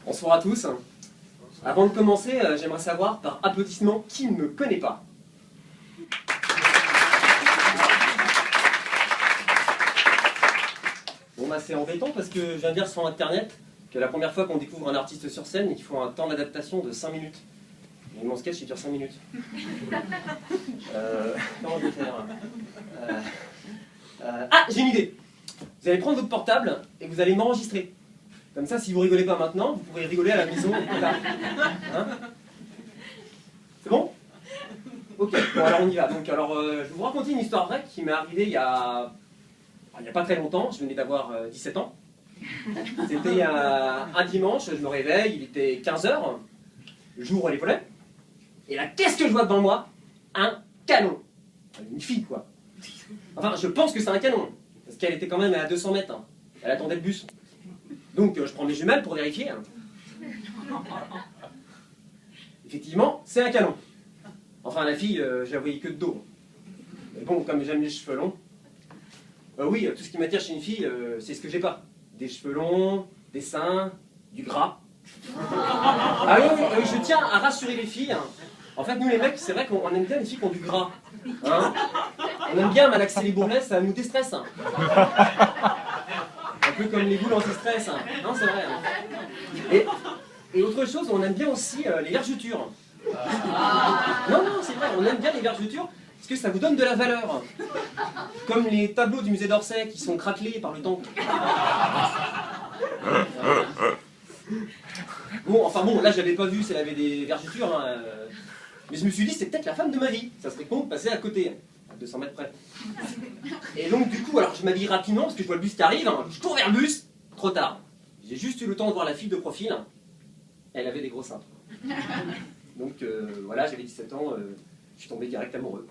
Bonsoir à tous. Avant de commencer, j'aimerais savoir par applaudissement qui ne me connaît pas. Bon bah c'est embêtant parce que je viens de lire sur internet que la première fois qu'on découvre un artiste sur scène, il faut un temps d'adaptation de 5 minutes. Et mon sketch il dure 5 minutes. Comment je vais faire Ah, j'ai une idée. Vous allez prendre votre portable et vous allez m'enregistrer. Comme ça, si vous rigolez pas maintenant, vous pourrez rigoler à la maison plus tard. Hein? C'est bon? Ok, bon alors on y va. Donc, alors, je vais vous raconter une histoire vraie qui m'est arrivée il y a pas très longtemps. Je venais d'avoir 17 ans. C'était un dimanche, je me réveille, il était 15 h. J'ouvre les volets. Et là, qu'est-ce que je vois devant moi? Un canon. Une fille, quoi. Enfin, je pense que c'est un canon. Parce qu'elle était quand même à 200 mètres. Hein. Elle attendait le bus. Donc, je prends mes jumelles pour vérifier. Effectivement, c'est un canon. Enfin, la fille, je la voyais que de dos. Mais bon, comme j'aime les cheveux longs, oui, tout ce qui m'attire chez une fille, c'est ce que j'ai pas. Des cheveux longs, des seins, du gras. Ah oui, je tiens à rassurer les filles. En fait, nous les mecs, c'est vrai qu'on aime bien les filles qui ont du gras. Hein, on aime bien malaxer les bourrelets, ça nous déstresse. Hein. Un peu comme les boules anti-stress. Hein. Non, c'est vrai. Hein. Et autre chose, on aime bien aussi les vergetures. Non, c'est vrai, on aime bien les vergetures parce que ça vous donne de la valeur. Comme les tableaux du musée d'Orsay qui sont craquelés par le temps. Bon, là, je l'avais pas vu si elle avait des vergetures. Hein, mais je me suis dit, c'est peut-être la femme de ma vie. Ça serait con de passer à côté, à 200 mètres près. Et donc, du coup, alors je m'habille rapidement parce que je vois le bus qui arrive. Hein, je cours vers le bus. Trop tard. J'ai juste eu le temps de voir la fille de profil. Elle avait des gros seins. Donc, voilà, j'avais 17 ans. Je suis tombé direct amoureux.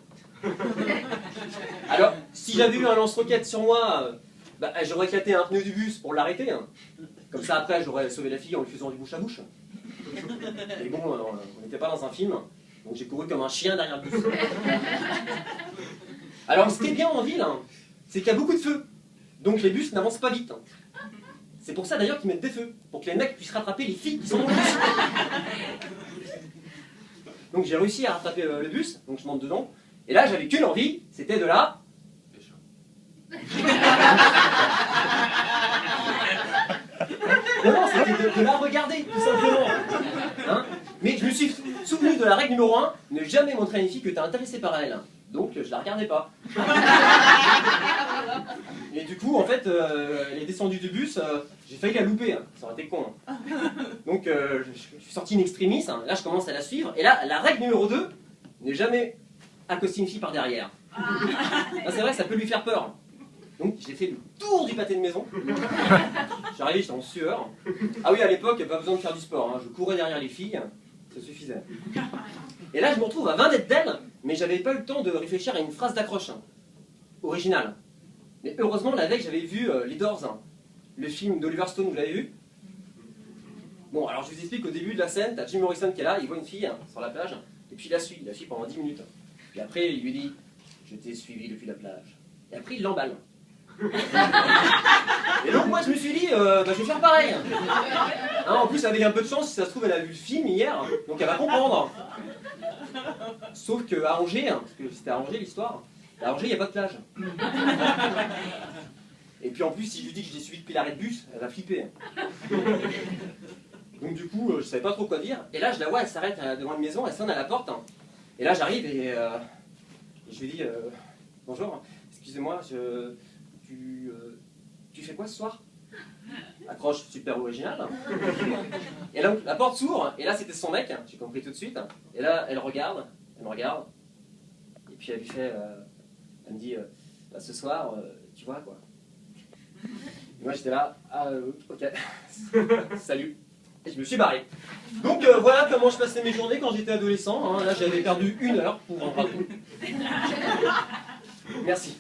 Alors, si j'avais eu un lance-roquette sur moi, j'aurais éclaté un pneu du bus pour l'arrêter. Hein. Comme ça, après, j'aurais sauvé la fille en lui faisant du bouche à bouche. Mais bon, on n'était pas dans un film. Donc j'ai couru comme un chien derrière le bus. Alors ce qui est bien en ville, hein, c'est qu'il y a beaucoup de feux. Donc les bus n'avancent pas vite. Hein. C'est pour ça d'ailleurs qu'ils mettent des feux, pour que les mecs puissent rattraper les filles qui sont dans le bus. Donc j'ai réussi à rattraper le bus, donc je monte dedans. Et là j'avais qu'une envie, c'était de la... Non, c'était de la regarder, tout simplement. Hein, mais je me suis souvenu de la règle numéro 1, ne jamais montrer à une fille que tu es intéressé par elle. Donc je la regardais pas. Et du coup, en fait, elle est descendue du bus, j'ai failli la louper, hein. Ça aurait été con. Hein. Donc je suis sorti in extremis, hein. Là je commence à la suivre, et là, la règle numéro 2, ne jamais accoster une fille par derrière. C'est vrai, ça peut lui faire peur. Donc j'ai fait le tour du pâté de maison. Je suis arrivé, j'étais en sueur. Ah oui, à l'époque, il n'y a pas besoin de faire du sport. Hein. Je courais derrière les filles, ça suffisait. Et là, je me retrouve à 20 mètres d'elle, mais j'avais pas eu le temps de réfléchir à une phrase d'accroche. Hein, originale. Mais heureusement, la veille, j'avais vu Les Doors, hein, le film d'Oliver Stone, vous l'avez vu? Bon, alors je vous explique, au début de la scène, t'as Jim Morrison qui est là, il voit une fille hein, sur la plage, et puis il la suit pendant 10 minutes. Et après, il lui dit « Je t'ai suivi depuis la plage ». Et après, il l'emballe. Et donc moi je me suis dit, je vais faire pareil. Hein, en plus avec un peu de chance, si ça se trouve elle a vu le film hier, donc elle va comprendre. Sauf qu'à Angers, hein, parce que c'était à Angers l'histoire, à Angers il n'y a pas de plage. Et puis en plus si je lui dis que je l'ai suivi depuis l'arrêt de bus, elle va flipper. Donc du coup je savais pas trop quoi dire, et là je la vois, elle s'arrête devant une maison, elle sonne à la porte. Hein. Et là j'arrive et je lui dis, bonjour, excusez-moi, tu fais quoi ce soir? Accroche super originale. Et là, la porte s'ouvre, et là c'était son mec, j'ai compris tout de suite. Et là, elle me regarde, et puis elle lui fait, elle me dit, ce soir, tu vois quoi. Et moi j'étais là, ok, salut. Et je me suis barré. Donc voilà comment je passais mes journées quand j'étais adolescent. Hein. Là j'avais perdu 1 heure pour en parler. Merci.